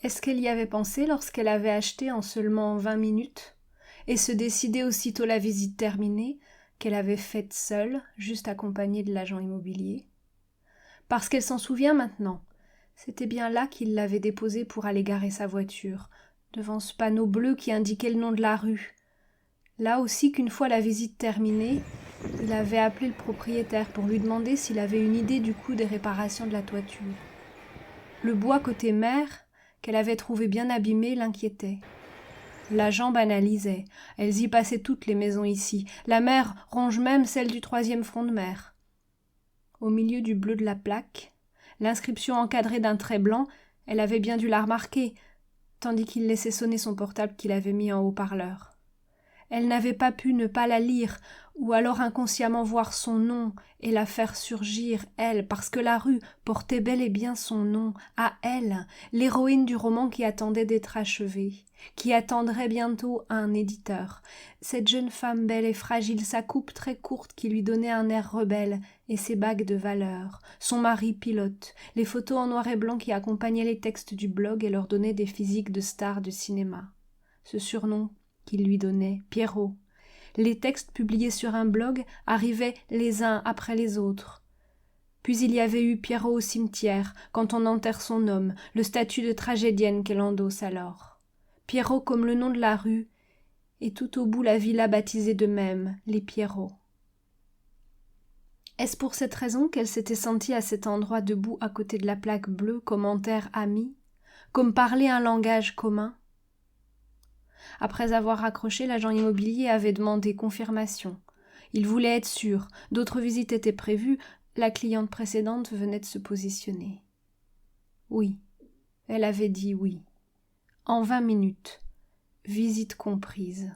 Est-ce qu'elle y avait pensé lorsqu'elle avait acheté en seulement 20 minutes, et se décidait aussitôt la visite terminée, qu'elle avait faite seule, juste accompagnée de l'agent immobilier? Parce qu'elle s'en souvient maintenant. C'était bien là qu'il l'avait déposée pour aller garer sa voiture, devant ce panneau bleu qui indiquait le nom de la rue. Là aussi qu'une fois la visite terminée, il avait appelé le propriétaire pour lui demander s'il avait une idée du coût des réparations de la toiture. Le bois côté mer, qu'elle avait trouvé bien abîmé, l'inquiétait. L'agent banalisait. Elles y passaient toutes les maisons ici. La mer ronge même celle du 3e front de mer. Au milieu du bleu de la plaque, l'inscription encadrée d'un trait blanc, elle avait bien dû la remarquer, tandis qu'il laissait sonner son portable qu'il avait mis en haut-parleur. Elle n'avait pas pu ne pas la lire, ou alors inconsciemment voir son nom et la faire surgir, elle, parce que la rue portait bel et bien son nom, à elle, l'héroïne du roman qui attendait d'être achevée, qui attendrait bientôt un éditeur. Cette jeune femme belle et fragile, sa coupe très courte qui lui donnait un air rebelle, et ses bagues de valeur, son mari pilote, les photos en noir et blanc qui accompagnaient les textes du blog et leur donnaient des physiques de stars du cinéma. Ce surnom qu'il lui donnait, Pierrot. Les textes publiés sur un blog arrivaient les uns après les autres. Puis il y avait eu Pierrot au cimetière, quand on enterre son homme, le statut de tragédienne qu'elle endosse alors. Pierrot comme le nom de la rue, et tout au bout la villa baptisée de même, les Pierrots. Est-ce pour cette raison qu'elle s'était sentie à cet endroit debout à côté de la plaque bleue, commentaire ami, comme parler un langage commun? Après avoir raccroché, l'agent immobilier avait demandé confirmation. Il voulait être sûr, d'autres visites étaient prévues, la cliente précédente venait de se positionner. Oui, elle avait dit oui. En 20 minutes, visite comprise.